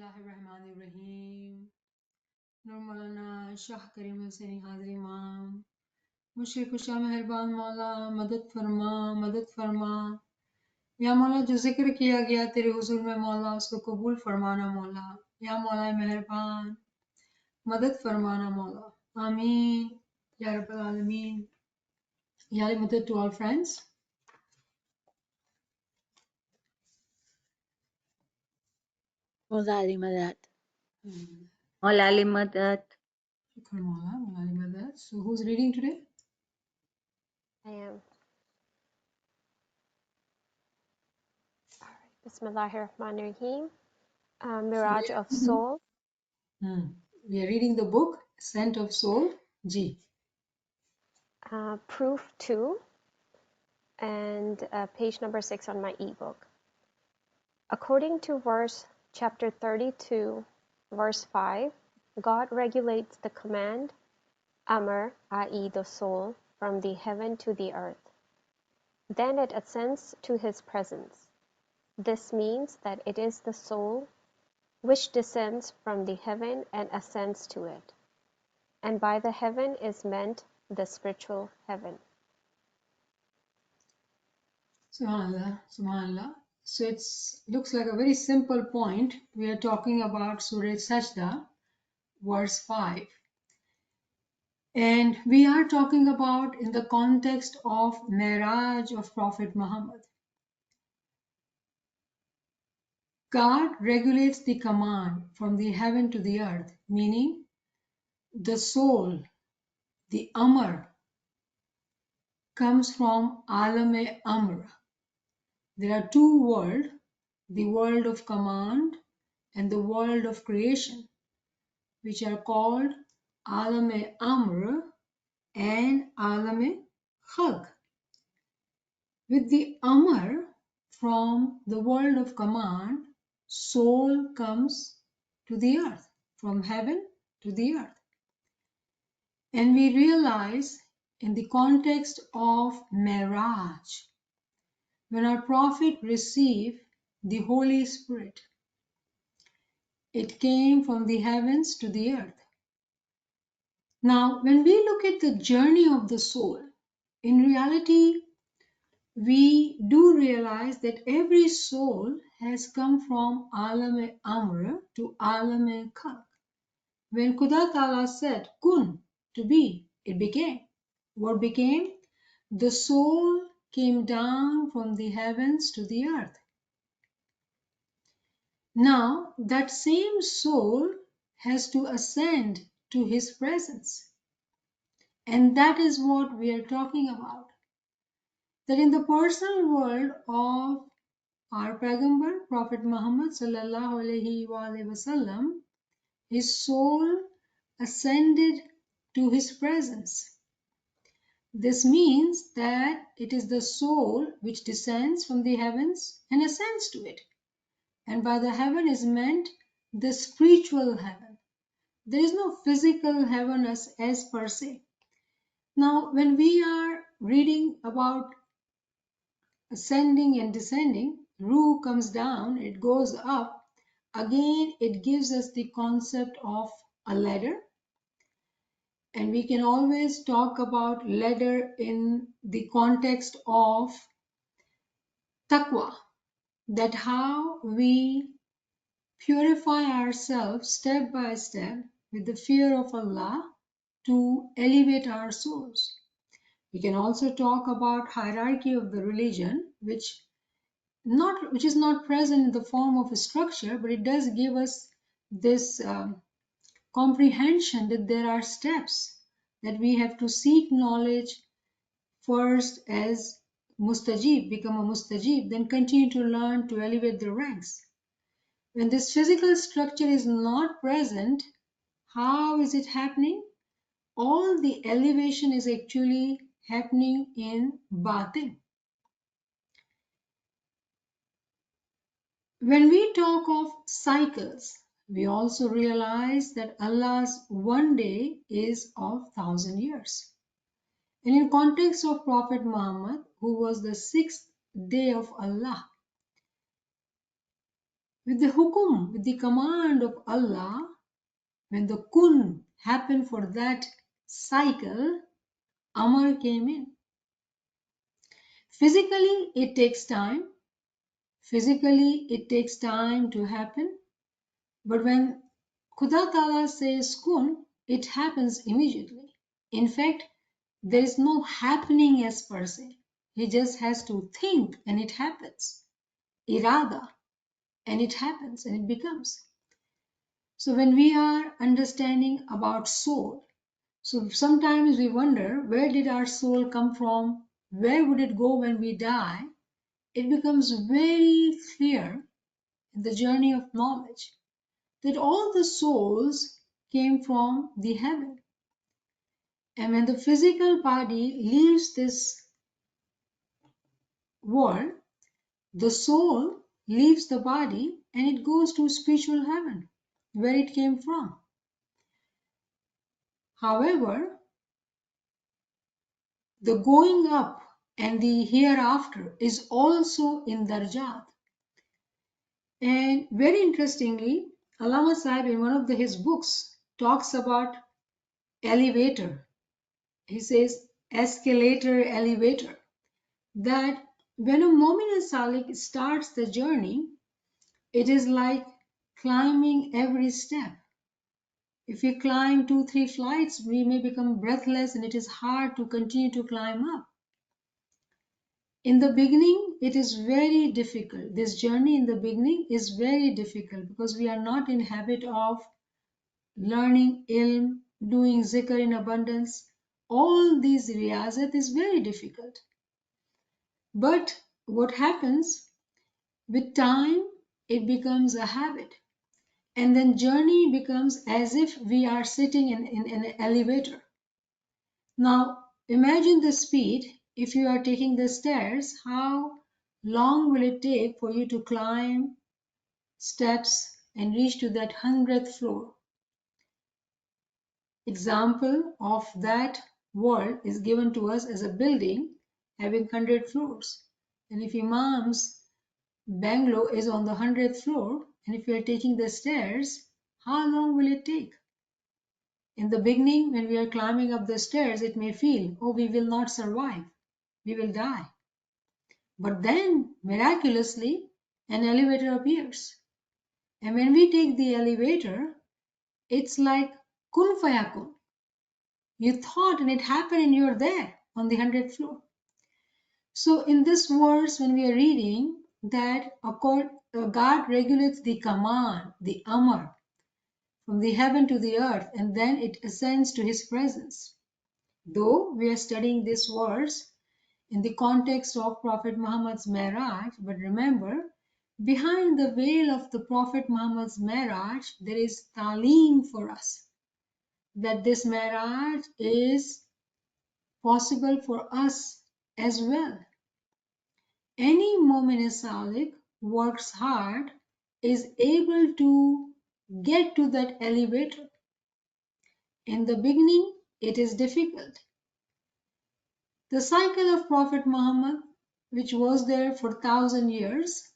बिस्मिल्लाहिर्रहमानिर्रहीम। नूर मौलाना शाह करीम हुसैनी हाज़िर इमाम। मुशरिक शाह मेहरबान मौला मदद फरमा। या मौला जो जिक्र किया गया तेरे हुजूर में मौला उसको कबूल फरमाना मौला। या मौला मेहरबान मदद फरमाना मौला। आमीन या रब्बल आलमीन। या मदद to all friends. ᶜAllāmah. ᶜAllāmah. Shukran maula, maula mदद. So who's reading today? I am. Bismillahirrahmanirrahim. Miraj of Soul. We are reading the book Ascent of Soul. Ji. Proof 2 and page number 6 on my ebook. According to chapter 32, verse 5, God regulates the command, Amr, i.e. the soul, from the heaven to the earth. Then it ascends to his presence. This means that it is the soul which descends from the heaven and ascends to it. And by the heaven is meant the spiritual heaven. Subhanallah, subhanallah. So it looks like a very simple point. We are talking about Surah Sajda, verse 5. And we are talking about in the context of Miraj of Prophet Muhammad. God regulates the command from the heaven to the earth, meaning the soul, the Amr, comes from al-Amr. There are two worlds, the world of command and the world of creation, which are called al-Amr and al-Khalq. With the Amr from the world of command, soul comes to the earth, from heaven to the earth. And we realize in the context of Miraj, when our Prophet received the Holy Spirit, it came from the heavens to the earth. Now, when we look at the journey of the soul, in reality, we do realize that every soul has come from Alam-e-Amr to Alam-e-Khalq. When Khuda Ta'ala said, Kun, to be, it became. What became? The soul came down from the heavens to the earth. Now, that same soul has to ascend to his presence. And that is what we are talking about. That in the personal world of our Paigambar, Prophet Muhammad sallallahu alaihi wasallam, his soul ascended to his presence. This means that it is the soul which descends from the heavens and ascends to it. And by the heaven is meant the spiritual heaven. There is no physical heaven as per se. Now, when we are reading about ascending and descending, Ruh comes down, it goes up. Again, it gives us the concept of a ladder. And we can always talk about ladder in the context of taqwa, that how we purify ourselves step by step with the fear of Allah to elevate our souls. We can also talk about hierarchy of the religion, which is not present in the form of a structure, but it does give us this comprehension that there are steps that we have to seek knowledge first as mustajib, become a mustajib, then continue to learn to elevate the ranks. When this physical structure is not present, how is it happening? All the elevation is actually happening in batin. When we talk of cycles, we also realize that Allah's one day is of 1,000 years. And in context of Prophet Muhammad, who was the 6th day of Allah, With the hukum, with the command of Allah, when the kun happened for that cycle, Amar came in. Physically, it takes time. Physically, it takes time to happen. But when Khuda Ta'ala says kun, it happens immediately. In fact, there is no happening as per se. He just has to think and it happens. Irada, and it happens and it becomes. So when we are understanding about soul, so sometimes we wonder, where did our soul come from? Where would it go when we die? It becomes very clear in the journey of knowledge that all the souls came from the heaven. And when the physical body leaves this world, the soul leaves the body and it goes to spiritual heaven, where it came from. However, the going up and the hereafter is also in Darjat. And very interestingly, ʻAllāmah Sahib in one of his books talks about elevator. He says escalator, elevator. That when a Mu'min Salik starts the journey, it is like climbing every step. If we climb 2-3 flights, we may become breathless and it is hard to continue to climb up. In the beginning, it is very difficult. This journey in the beginning is very difficult because we are not in habit of learning ilm, doing zikr in abundance. All these riyazat is very difficult. But what happens with time, it becomes a habit. And then journey becomes as if we are sitting in an elevator. Now, imagine the speed. If you are taking the stairs, how long will it take for you to climb steps and reach to that 100th floor? Example of that world is given to us as a building having 100 floors. And if Imam's bungalow is on the 100th floor, and if you are taking the stairs, how long will it take? In the beginning, when we are climbing up the stairs, it may feel, oh, we will not survive. We will die. But then, miraculously, an elevator appears. And when we take the elevator, it's like kun fayakun. You thought and it happened and you're there on the 100th floor. So in this verse, when we are reading that God regulates the command, the amar, from the heaven to the earth, and then it ascends to his presence. Though we are studying this verse in the context of Prophet Muhammad's Miraj, but remember, behind the veil of the Prophet Muhammad's Miraj, there is taaleem for us, that this Miraj is possible for us as well. Any Mu'min Salik works hard is able to get to that elevator. In the beginning, it is difficult. The cycle of Prophet Muhammad, which was there for 1,000 years,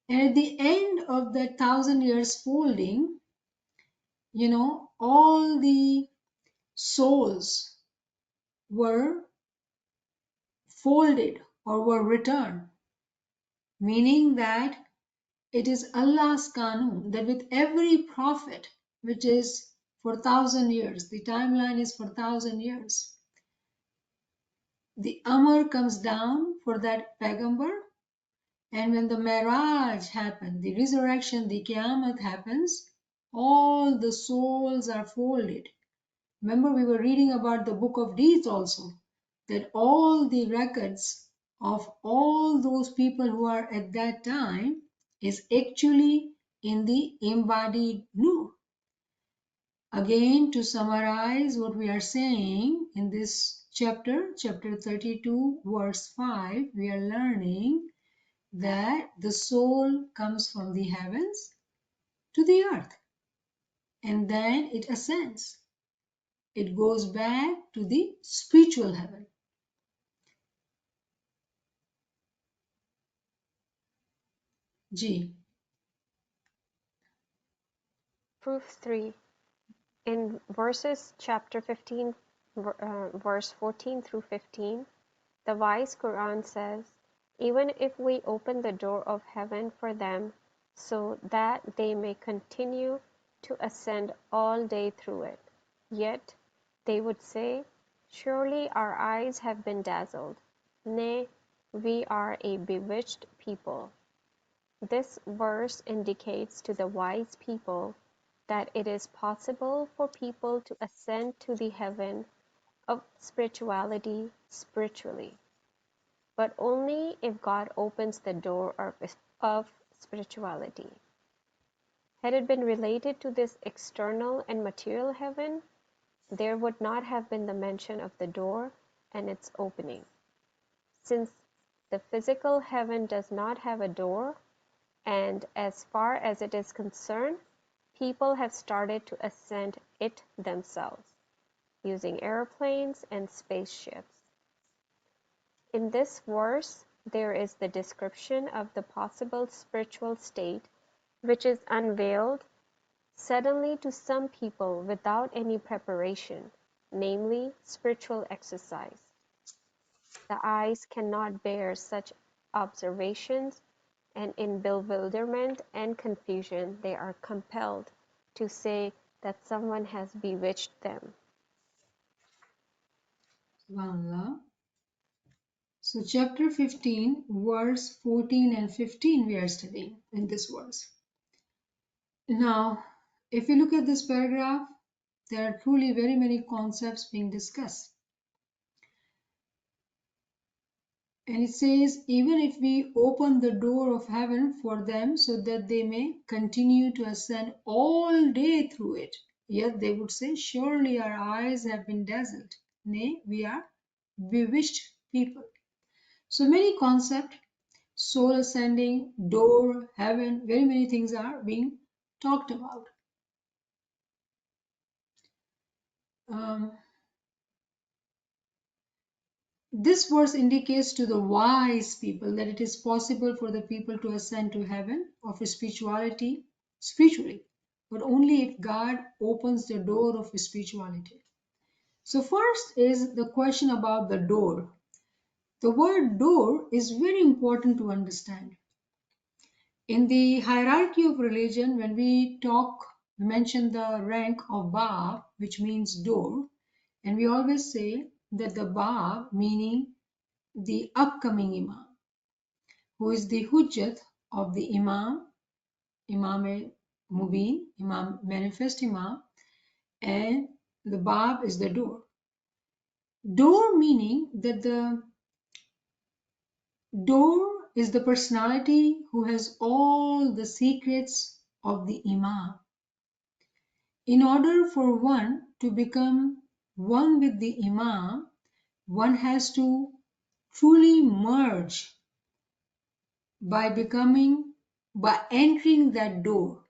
and at the end of that 1,000 years folding, all the souls were folded or were returned, meaning that it is Allah's Qanun that with every prophet, which is for 1,000 years, the timeline is for 1,000 years, the Amr comes down for that Pagambar, and when the Miraj happened, the resurrection, the Qiyamah happens, all the souls are folded. Remember, we were reading about the book of deeds also, that all the records of all those people who are at that time is actually in the embodied Nur. Again, to summarize what we are saying in this chapter 32, verse 5, we are learning that the soul comes from the heavens to the earth, and then it ascends. It goes back to the spiritual heaven. Ji. Proof 3. In verses chapter 15, verse 14 through 15, the wise Quran says, even if we open the door of heaven for them so that they may continue to ascend all day through it, yet they would say, surely our eyes have been dazzled. Nay, we are a bewitched people. This verse indicates to the wise people that it is possible for people to ascend to the heaven of spirituality spiritually, but only if God opens the door of spirituality. Had it been related to this external and material heaven, there would not have been the mention of the door and its opening. Since the physical heaven does not have a door, and as far as it is concerned, people have started to ascend it themselves, using airplanes and spaceships. In this verse, there is the description of the possible spiritual state which is unveiled suddenly to some people without any preparation, namely spiritual exercise. The eyes cannot bear such observations, and in bewilderment and confusion they are compelled to say that someone has bewitched them. СубхаНаллах. So chapter 15, verse 14 and 15 we are studying in this verse. Now, if you look at this paragraph, there are truly very many concepts being discussed. And it says, even if we open the door of heaven for them so that they may continue to ascend all day through it, yet they would say, surely our eyes have been dazzled. Nay, we are bewitched people. So many concepts, soul ascending, door, heaven, very many things are being talked about. This verse indicates to the wise people that it is possible for the people to ascend to heaven of spirituality spiritually, but only if God opens the door of spirituality. So first is the question about the door. The word door is very important to understand. In the hierarchy of religion, when we mention the rank of Bab, which means door, and we always say that the Bab, meaning the upcoming Imam, who is the Hujjat of the Imam, Imam Mubin, Imam Manifest Imam, and the Bab is the door. Door meaning that the door is the personality who has all the secrets of the Imam. In order for one to become one with the Imam, one has to truly merge by entering that door.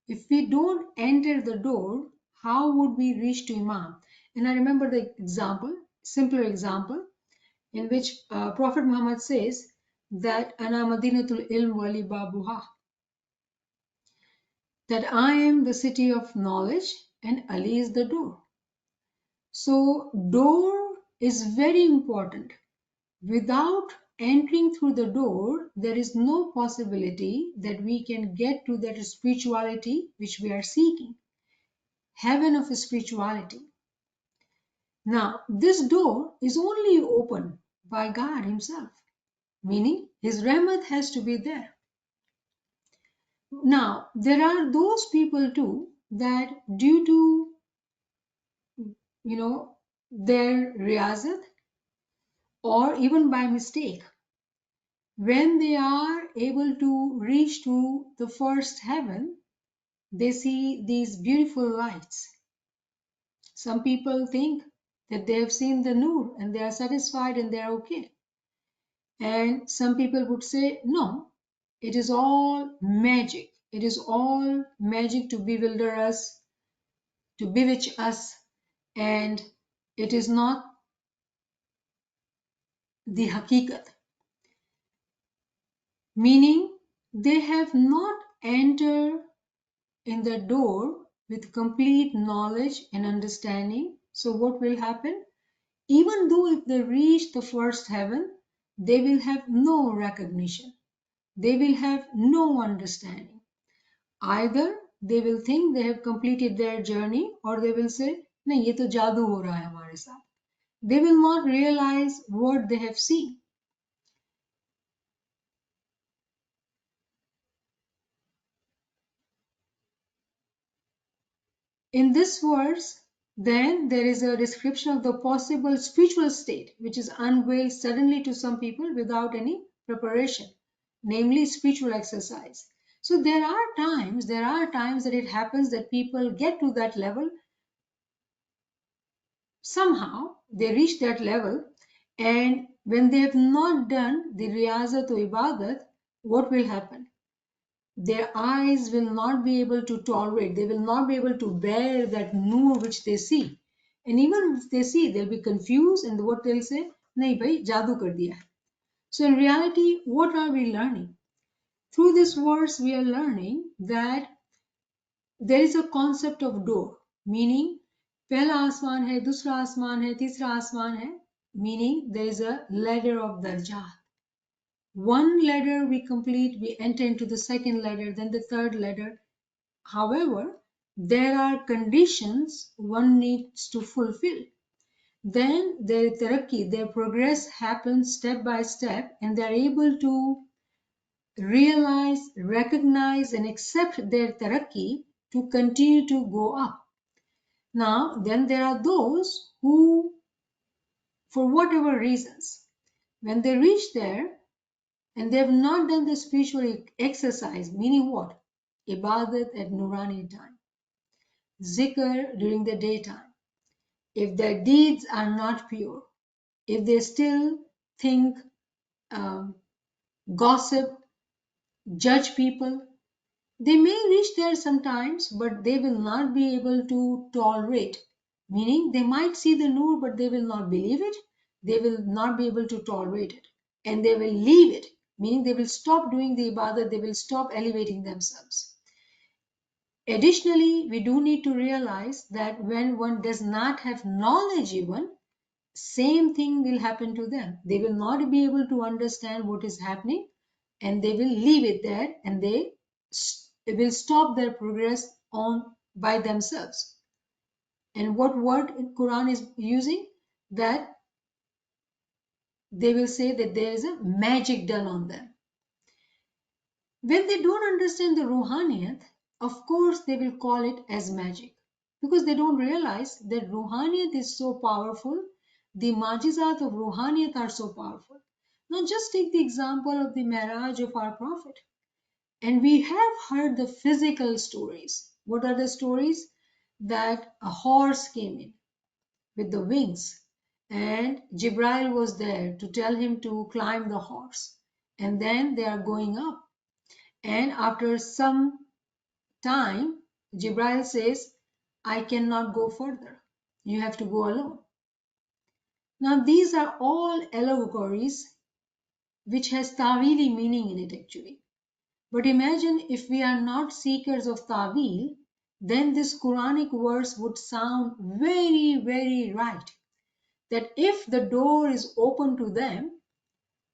If we don't enter the door, how would we reach to Imam? And I remember the example, simpler example, in which Prophet Muhammad says that Ana Madinatul Ilm wali babuha, that I am the city of knowledge and Ali is the door. So door is very important. Without entering through the door, there is no possibility that we can get to that spirituality which we are seeking, heaven of spirituality. Now, this door is only opened by God Himself, meaning His Rahmat has to be there. Now, there are those people too that due to, their riyazat or even by mistake, when they are able to reach to the first heaven, they see these beautiful lights. Some people think that they have seen the Noor and they are satisfied and they are okay. And some people would say, no, it is all magic. It is all magic to bewilder us, to bewitch us, and it is not the hakikat. Meaning, they have not entered in the door with complete knowledge and understanding. So what will happen? Even though if they reach the first heaven, they will have no recognition. They will have no understanding. Either they will think they have completed their journey, or they will say, नहीं ये तो जादू हो रहा है हमारे साथ. They will not realize what they have seen. In this verse, then there is a description of the possible spiritual state which is unveiled suddenly to some people without any preparation, namely spiritual exercise. So there are times that it happens that people get to that level. Somehow they reach that level, and when they have not done the riyazat or ibadat, what will happen? Their eyes will not be able to tolerate, they will not be able to bear that noor which they see. And even if they see, they'll be confused, and what they'll say, nahi bhai, jadoo kar diya hai. So in reality, what are we learning? Through this verse, we are learning that there is a concept of door, meaning pehla asman hai, dusra asman hai, tisra asman hai, meaning there is a ladder of darjat. One ladder we complete, we enter into the second ladder, then the third ladder. However, there are conditions one needs to fulfill. Then their tarakki, their progress happens step by step, and they are able to realize, recognize, and accept their tarakki to continue to go up. Now, then there are those who, for whatever reasons, when they reach there and they have not done the spiritual exercise, meaning what? Ibadat at Nurani time, zikr during the daytime. If their deeds are not pure, if they still think, gossip, judge people, they may reach there sometimes, but they will not be able to tolerate. Meaning they might see the nur, but they will not believe it. They will not be able to tolerate it. And they will leave it. Meaning they will stop doing the ibadah. They will stop elevating themselves. Additionally, we do need to realize that when one does not have knowledge even, same thing will happen to them. They will not be able to understand what is happening, and they will leave it there, and they will stop their progress on by themselves. And what word in Quran is using? That they will say that there is a magic done on them. When they don't understand the ruhaniyat, of course they will call it as magic, because they don't realize that ruhaniyat is so powerful. The majizat of ruhaniyat are so powerful. Now just take the example of the Miraj of our Prophet. And we have heard the physical stories. What are the stories? That a horse came in with the wings, and Jibril was there to tell him to climb the horse. And then they are going up. And after some time, Jibril says, I cannot go further. You have to go alone. Now, these are all allegories which has ta'wili meaning in it actually. But imagine if we are not seekers of ta'wil, then this Quranic verse would sound very, very right. That if the door is open to them,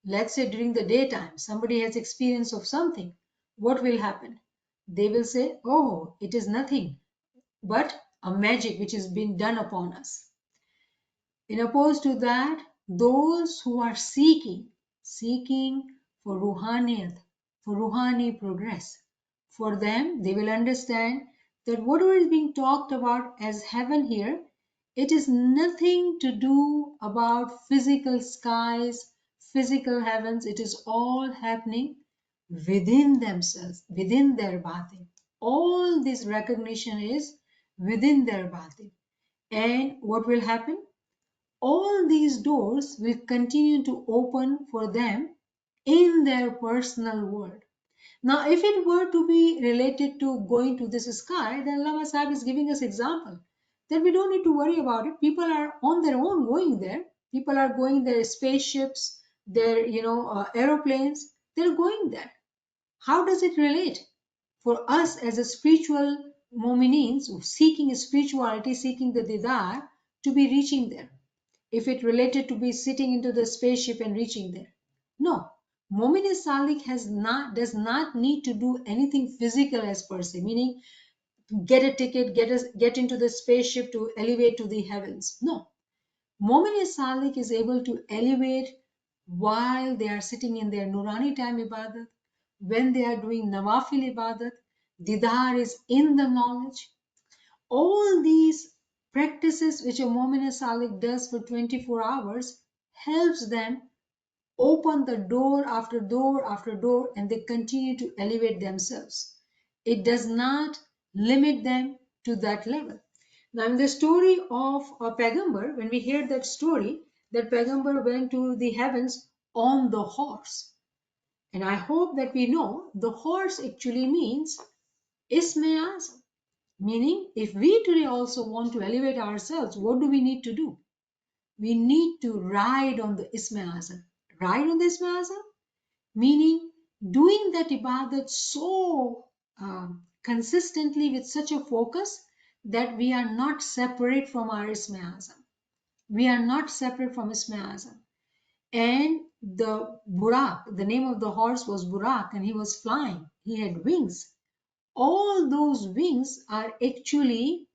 let's say during the daytime, somebody has experience of something, what will happen? They will say, oh, it is nothing but a magic which has been done upon us. In opposed to that, those who are seeking for ruhaniyat, for ruhani progress, for them, they will understand that whatever is being talked about as heaven here, it is nothing to do about physical skies, physical heavens. It is all happening within themselves, within their batin. All this recognition is within their batin. And what will happen? All these doors will continue to open for them in their personal world. Now, if it were to be related to going to this sky, then Allāmah Sahib is giving us example that we don't need to worry about it. People are on their own going there. People are going their spaceships, their aeroplanes. They're going there. How does it relate? For us as a spiritual mu'mineen, seeking spirituality, seeking the didar, to be reaching there. If it related to be sitting into the spaceship and reaching there. No. Mu'min Salik does not need to do anything physical as per se, meaning get a ticket, get into the spaceship to elevate to the heavens. No. Mu'min Salik is able to elevate while they are sitting in their Nurani time ibadat, when they are doing Nawafil ibadat, Didar is in the knowledge. All these practices which a Mu'min Salik does for 24 hours helps them open the door after door after door, and they continue to elevate themselves. It does not limit them to that level. Now, in the story of a Pagambar, when we hear that story, that Pagambar went to the heavens on the horse. And I hope that we know the horse actually means Isme Azam. Meaning, if we today also want to elevate ourselves, what do we need to do? We need to ride on the Isme Azam. Ride on the Isme Azam? Meaning, doing that ibadat so consistently with such a focus that we are not separate from our Isme Azam. We are not separate from Isme Azam. And the Burak, the name of the horse was Burak, and he was flying. He had wings. All those wings are actually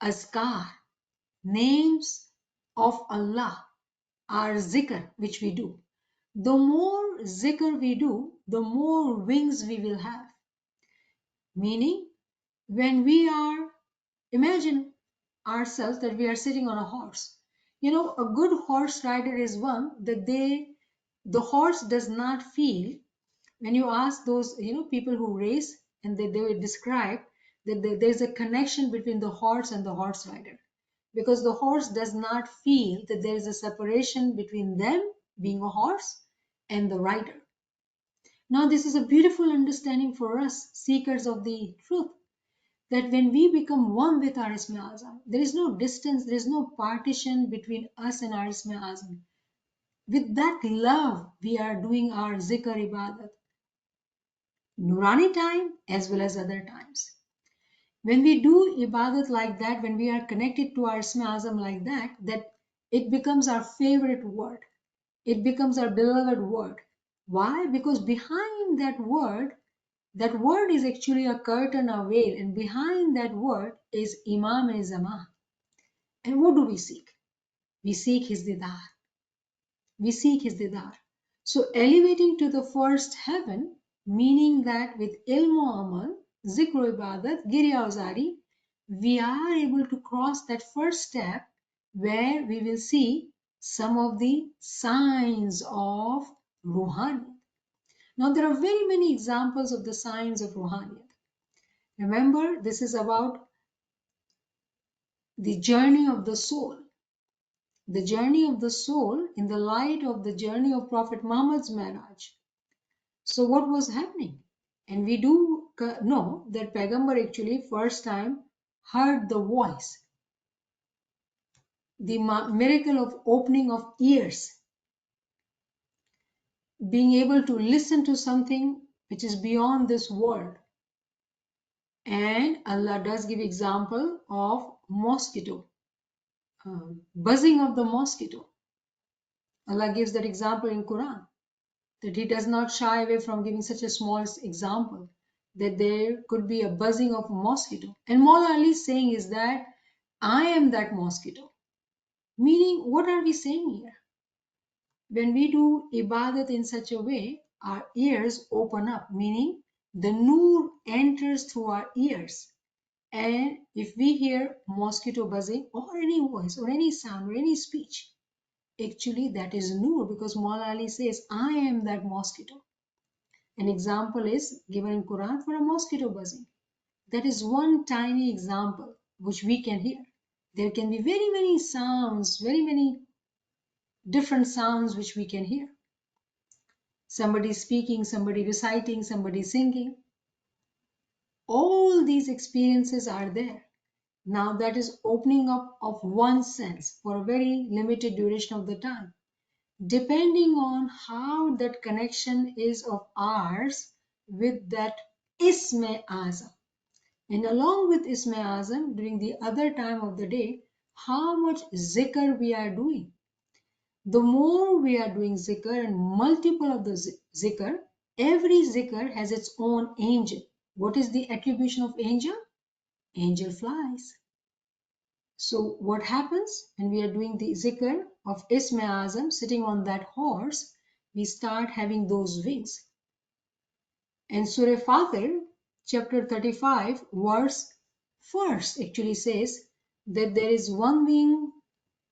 azkar, names of Allah, our zikr, which we do. The more zikr we do, the more wings we will have. Meaning, when we are, imagine ourselves that we are sitting on a horse. You know, a good horse rider is one that the horse does not feel, when you ask those, people who race, and they will describe that there's a connection between the horse and the horse rider, because the horse does not feel that there is a separation between them being a horse and the rider. Now, this is a beautiful understanding for us, seekers of the truth, that when we become one with our Isme Azam, there is no distance, there is no partition between us and our Isme Azam. With that love, we are doing our zikr ibadat, Nurani time as well as other times. When we do ibadat like that, when we are connected to our Isme Azam like that, that it becomes our favorite word. It becomes our beloved word. Why? Because behind that word is actually a curtain, a veil, and behind that word is Imam-e-Zaman. And what do we seek? We seek his didar. We seek his didar. So elevating to the first heaven, meaning that with ilm amal, zikr ibadat, girya uzari, we are able to cross that first step where we will see some of the signs of Ruhaniyat. Now, there are very many examples of the signs of Ruhaniyat. Remember, this is about the journey of the soul. The journey of the soul in the light of the journey of Prophet Muhammad's Miraj. So what was happening? And we do know that Pagambar actually first time heard the voice. The miracle of opening of ears. Being able to listen to something which is beyond this world. And Allah does give example of mosquito. Buzzing of the mosquito. Allah gives that example in Quran, that he does not shy away from giving such a small example, that there could be a buzzing of a mosquito. And Maula Ali is saying is that I am that mosquito. Meaning, what are we saying here? When we do ibadat in such a way, our ears open up, meaning the noor enters through our ears. And if we hear mosquito buzzing or any voice or any sound or any speech, actually that is noor, because Maula Ali says, I am that mosquito. An example is given in Quran for a mosquito buzzing. That is one tiny example which we can hear. There can be very many sounds, very many different sounds which we can hear. Somebody speaking, somebody reciting, somebody singing. All these experiences are there. Now that is opening up of one sense for a very limited duration of the time. Depending on how that connection is of ours with that Isme Azam. And along with Isme Azam, during the other time of the day, how much zikr we are doing. The more we are doing zikr and multiple of the zikr, every zikr has its own angel. What is the attribution of angel? Angel flies. So what happens when we are doing the zikr of Isme Azam, sitting on that horse, we start having those wings. And Surah Fatir, chapter 35, verse 1st actually says that there is one wing,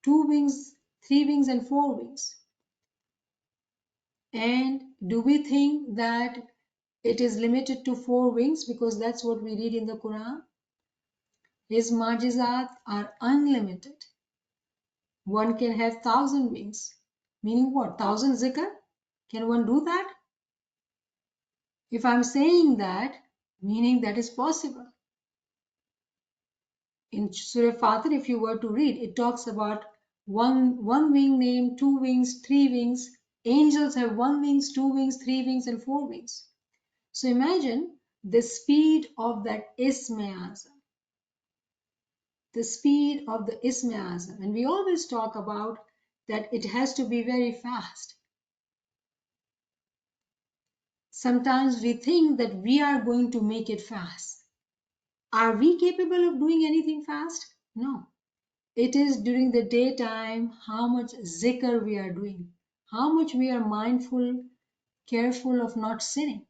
two wings, three wings, and four wings. And do we think that it is limited to four wings because that's what we read in the Quran? His majizat are unlimited. One can have 1,000 wings. Meaning what? 1,000 zikr? Can one do that? If I'm saying that, meaning that is possible. In Surah Fatir, if you were to read, it talks about one wing name, two wings, three wings. Angels have one wings, two wings, three wings, and four wings. So imagine the speed of that Isme Azam. The speed of the Isme Azam. And we always talk about that it has to be very fast. Sometimes we think that we are going to make it fast. Are we capable of doing anything fast? No. It is during the daytime how much zikr we are doing, how much we are mindful, careful of not sinning,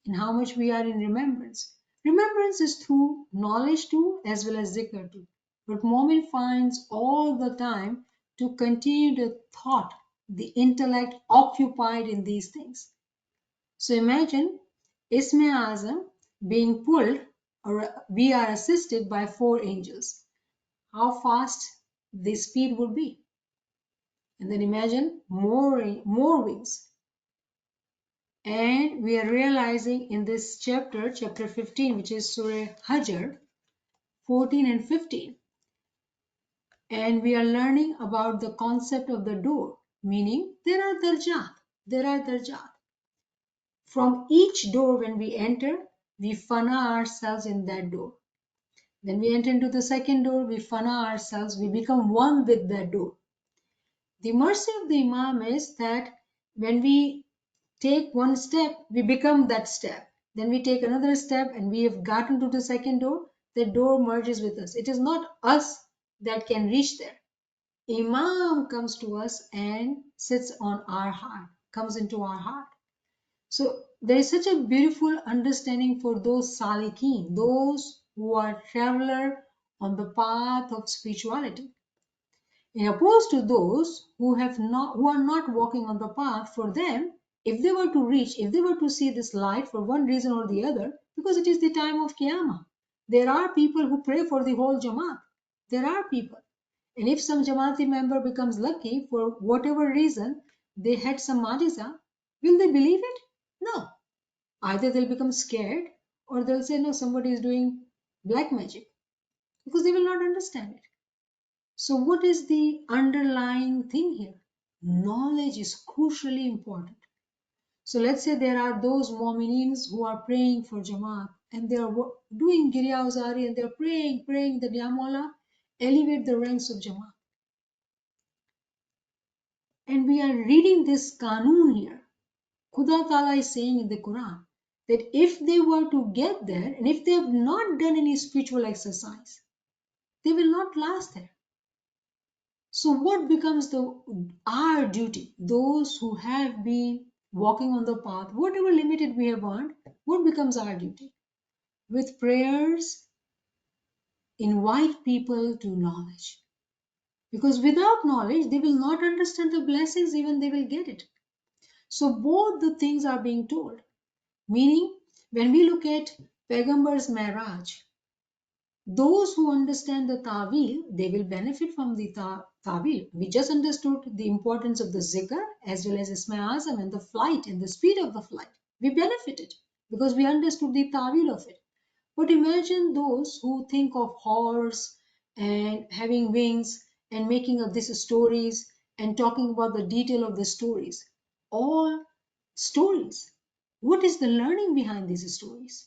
and how much we are in remembrance. Remembrance is through knowledge too, as well as zikr too. But Mu'min finds all the time to continue the thought, the intellect occupied in these things. So imagine Isme Azam being pulled, or we are assisted by four angels. How fast the speed would be. And then imagine more wings. And we are realizing in this chapter, chapter 15, which is Surah Hajr, 14 and 15. And we are learning about the concept of the door, meaning there are darjat. From each door when we enter, we fana ourselves in that door. When we enter into the second door, we fana ourselves, we become one with that door. The mercy of the Imam is that when we take one step, we become that step. Then we take another step and we have gotten to the second door, the door merges with us. It is not us that can reach there. Imam comes to us and sits on our heart, comes into our heart. So there is such a beautiful understanding for those salikin, those who are traveler on the path of spirituality. In opposed to those who are not walking on the path, for them, if they were to reach, if they were to see this light for one reason or the other, because it is the time of Qiyamah, there are people who pray for the whole Jamaat. There are people. And if some Jamaati member becomes lucky for whatever reason, they had some majiza, will they believe it? No. Either they'll become scared or they'll say, no, somebody is doing black magic, because they will not understand it. So what is the underlying thing here? Knowledge is crucially important. So let's say there are those mu'minins who are praying for Jamaat and they are doing Girya Uzari and they are praying that Ya Mawla, elevate the ranks of Jamaat. And we are reading this Qanun here. Khuda Ta'ala is saying in the Quran that if they were to get there and if they have not done any spiritual exercise, they will not last there. So what becomes our duty? Those who have been walking on the path, whatever limited we have earned, what becomes our duty? With prayers, invite people to knowledge. Because without knowledge, they will not understand the blessings, even they will get it. So both the things are being told. Meaning, when we look at Paigambar's Miraj, those who understand the ta'wil, they will benefit from the ta'wil. We just understood the importance of the zikr as well as Isma Azam and the flight and the speed of the flight. We benefited because we understood the ta'wil of it. But imagine those who think of horse and having wings and making of these stories and talking about the detail of the stories. All stories. What is the learning behind these stories?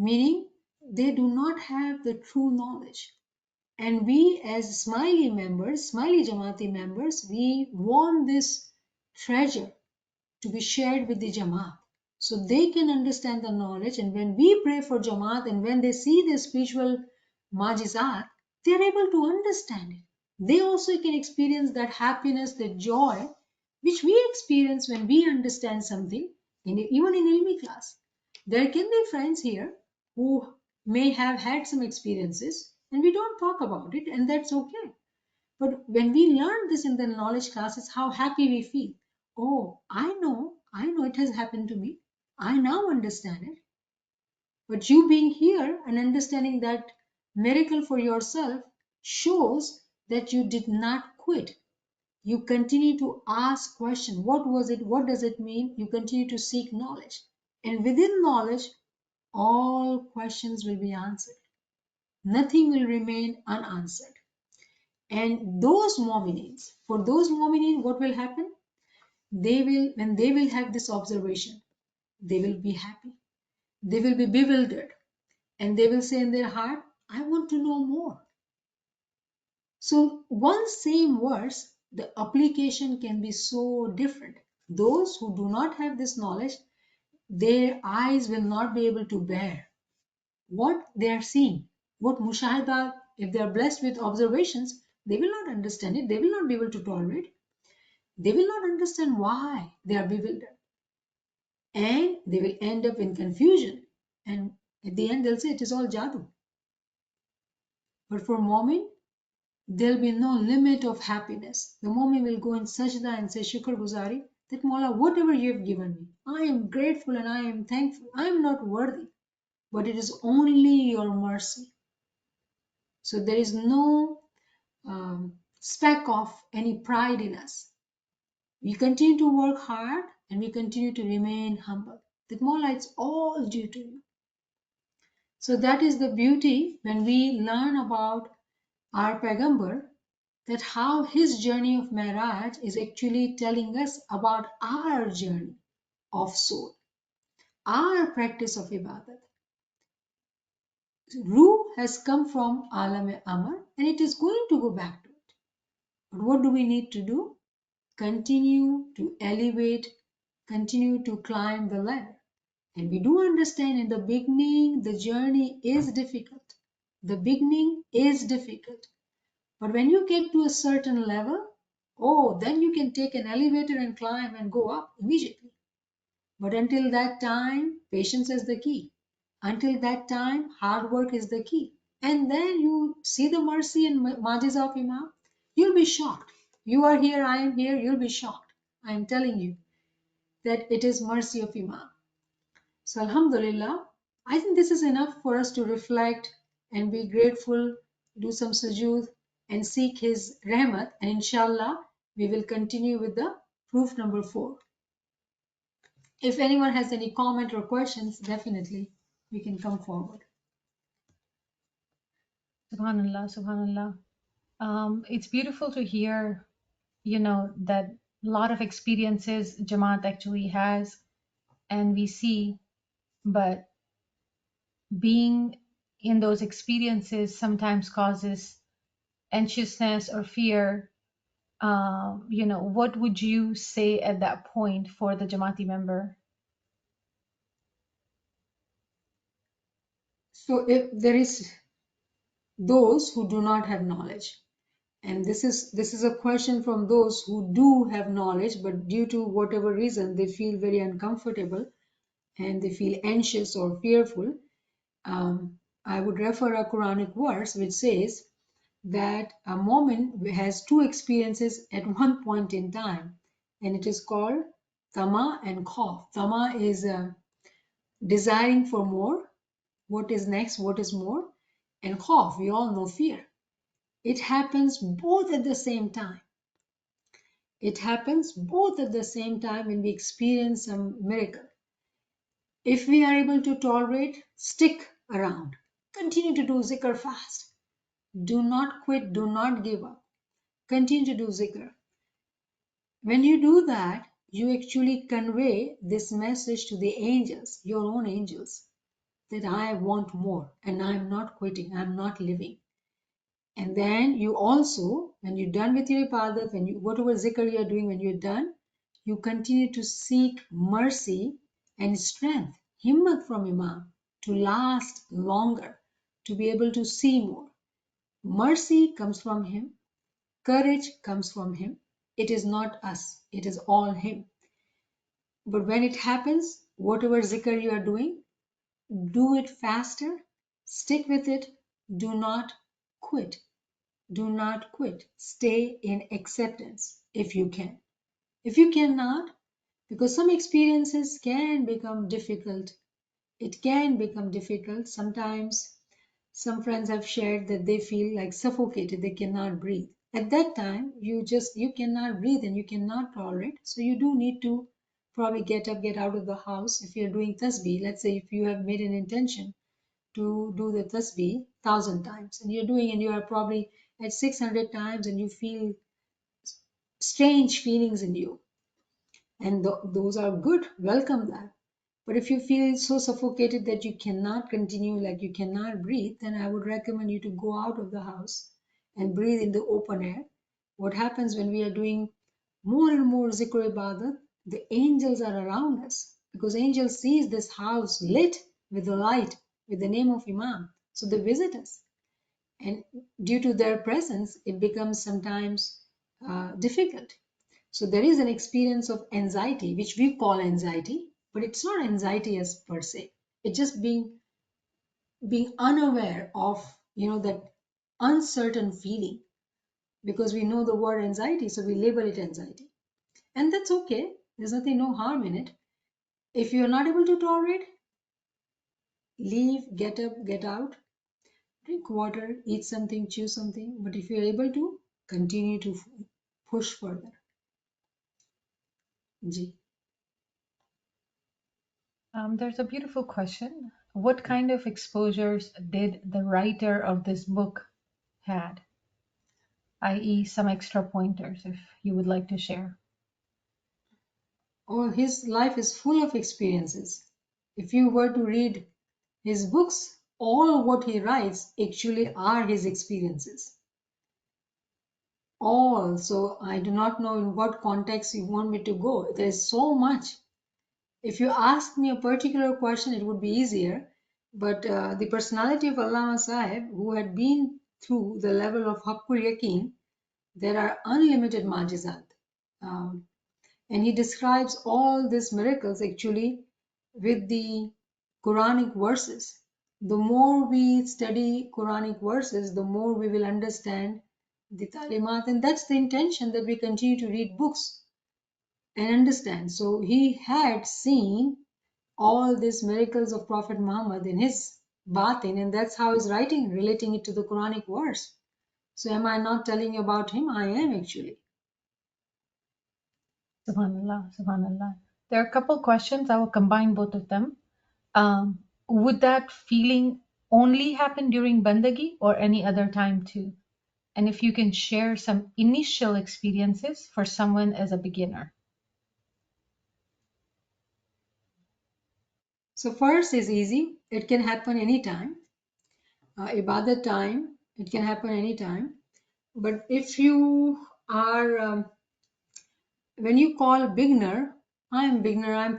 meaning they do not have the true knowledge. And we as Smiley members, Smiley Jamaati members, we want this treasure to be shared with the Jamaat so they can understand the knowledge. And when we pray for Jamaat and when they see the spiritual majizat, they are able to understand it. They also can experience that happiness, that joy, which we experience when we understand something, even in Ilmi class. There can be friends here who may have had some experiences and we don't talk about it, and that's okay. But when we learn this in the knowledge classes, how happy we feel. Oh, I know it has happened to me. I now understand it. But you being here and understanding that miracle for yourself shows that you did not quit. You continue to ask questions. What was it? What does it mean? You continue to seek knowledge. And within knowledge, all questions will be answered. Nothing will remain unanswered. And those mu'minins, for those mu'minin, what will happen? When they will have this observation, they will be happy. They will be bewildered. And they will say in their heart, I want to know more. So one same verse, the application can be so different. Those who do not have this knowledge, their eyes will not be able to bear what they are seeing. What mushahada, if they are blessed with observations, they will not understand it. They will not be able to tolerate. They will not understand why they are bewildered. And they will end up in confusion. And at the end, they'll say it is all jadoo. But for Mu'min, there'll be no limit of happiness. The Mu'min will go in sajda and say, Shukr Guzari, that Mawla, whatever you have given me, I am grateful and I am thankful. I am not worthy, but it is only your mercy. So there is no speck of any pride in us. We continue to work hard and we continue to remain humble. That Mawla, it's all due to you. So that is the beauty when we learn about our Pagambar, that how his journey of Miraj is actually telling us about our journey of soul, our practice of ibadat. Ruh has come from Alam Amar and it is going to go back to it. But what do we need to do? Continue to elevate, continue to climb the ladder. And we do understand in the beginning, the journey is difficult. The beginning is difficult. But when you get to a certain level, oh, then you can take an elevator and climb and go up immediately. But until that time, patience is the key. Until that time, hard work is the key. And then you see the mercy and majiz of Imam, you'll be shocked. You are here, I am here, you'll be shocked. I am telling you that it is mercy of Imam. So Alhamdulillah, I think this is enough for us to reflect and be grateful, do some sujood and seek his rahmat, and inshallah we will continue with the proof number 4. If anyone has any comment or questions, definitely we can come forward. Subhanallah, subhanallah. It's beautiful to hear, that a lot of experiences Jamaat actually has and we see, but being in those experiences sometimes causes anxiousness or fear. What would you say at that point for the Jamaati member? So if there is those who do not have knowledge, and this is a question from those who do have knowledge, but due to whatever reason they feel very uncomfortable and they feel anxious or fearful, I would refer a Quranic verse which says that a moment has two experiences at one point in time, and it is called tama and khauf. Tama is desiring for more, what is next, what is more, and khauf, we all know, fear. It happens both at the same time. It happens both at the same time when we experience some miracle. If we are able to tolerate, stick around. Continue to do zikr fast. Do not quit. Do not give up. Continue to do zikr. When you do that, you actually convey this message to the angels, your own angels, that I want more and I'm not quitting, I'm not living. And then you also, when you're done with your ibadat, when you whatever zikr you're doing, when you're done, you continue to seek mercy and strength, himmat from Imam, to last longer, to be able to see more. Mercy comes from him, courage comes from him. It is not us, it is all him. But when it happens, whatever zikr you are doing, do it faster, stick with it, do not quit. Do not quit. Stay in acceptance if you can. If you cannot, because some experiences can become difficult, it can become difficult. Sometimes some friends have shared that they feel like suffocated, they cannot breathe. At that time, you cannot breathe and you cannot tolerate. So you do need to probably get up, get out of the house. If you're doing tasbih, let's say if you have made an intention to do the tasbih 1,000 times and you're doing and you are probably at 600 times and you feel strange feelings in you, and those are good, welcome that. But if you feel so suffocated that you cannot continue, like you cannot breathe, then I would recommend you to go out of the house and breathe in the open air. What happens when we are doing more and more zikr ibadat, the angels are around us because angels sees this house lit with the light, with the name of Imam. So they visit us. And due to their presence, it becomes sometimes difficult. So there is an experience of anxiety, which we call anxiety, but it's not anxiety as per se. It's just being unaware of, that uncertain feeling, because we know the word anxiety, so we label it anxiety. And that's okay. There's nothing, no harm in it. If you're not able to tolerate, leave, get up, get out, drink water, eat something, chew something. But if you're able to, continue to push further. Ji. There's a beautiful question. What kind of exposures did the writer of this book had? I.e., some extra pointers if you would like to share. Oh, his life is full of experiences. If you were to read his books, all what he writes actually are his experiences. All. So I do not know in what context you want me to go. There's so much. If you ask me a particular question, it would be easier. But the personality of Allāmah Sahib, who had been through the level of Haqqul Yaqeen, there are unlimited majizat. And he describes all these miracles actually with the Quranic verses. The more we study Quranic verses, the more we will understand the talimat, and that's the intention, that we continue to read books and understand. So he had seen all these miracles of Prophet Muhammad in his batin, and that's how he's writing, relating it to the Quranic verse. So am I not telling you about him? I am actually. Subhanallah, subhanallah. There are a couple questions. I will combine both of them. Would that feeling only happen during Bandagi or any other time too? And if you can share some initial experiences for someone as a beginner. So first is easy. It can happen anytime. Ibadat time, it can happen anytime. But if you are, when you call beginner, I'm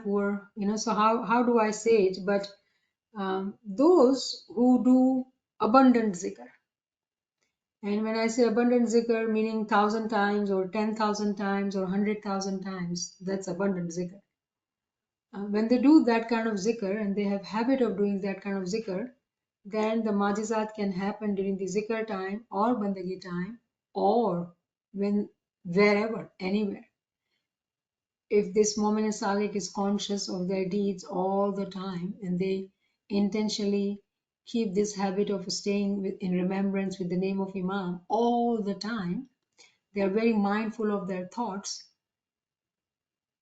poor, so how do I say it? But those who do abundant zikr. And when I say abundant zikr, meaning 1,000 times or 10,000 times or 100,000 times, that's abundant zikr. When they do that kind of zikr and they have habit of doing that kind of zikr, then the majizat can happen during the zikr time or bandagi time or wherever, anywhere. If this Mu'min Salik is conscious of their deeds all the time and they intentionally keep this habit of staying in remembrance with the name of Imam all the time, they are very mindful of their thoughts,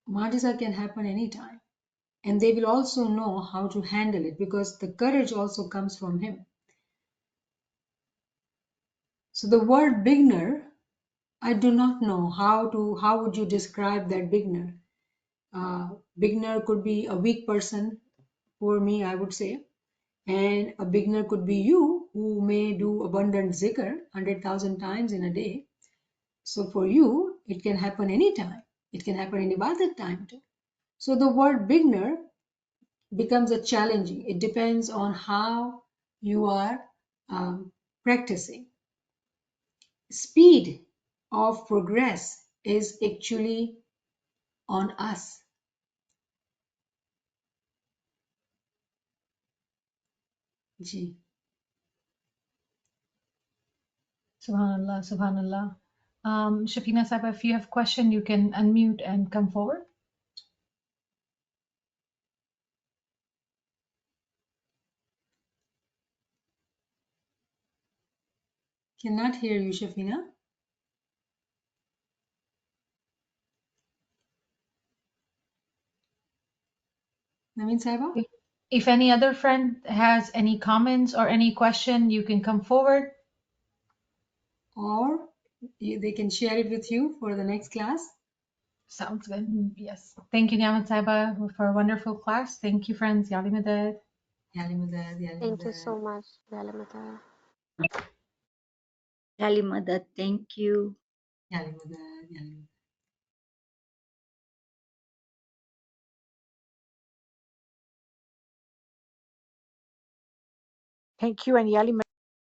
majizat can happen anytime. And they will also know how to handle it because the courage also comes from him. So the word beginner, I do not know how would you describe that beginner. Beginner could be a weak person, for me, I would say. And a beginner could be you, who may do abundant zikr 100,000 times in a day. So for you, it can happen anytime. It can happen in ibadat time too. So the word beginner becomes a challenging. It depends on how you are practicing. Speed of progress is actually on us. Ji. Subhanallah, Subhanallah. Shafina Sahib, if you have a question, you can unmute and come forward. Cannot hear you, Shafina. Naveen Saiba? If any other friend has any comments or any question, you can come forward. Or they can share it with you for the next class. Sounds good. Yes. Thank you, Niamat Saiba, for a wonderful class. Thank you, friends. Yali Madad. Yali Madad, Yali Thank you Madad, so much, ᶜAllāmah. Yali Madad, thank you. Yali Madad, Yali Madad. Thank you and Yali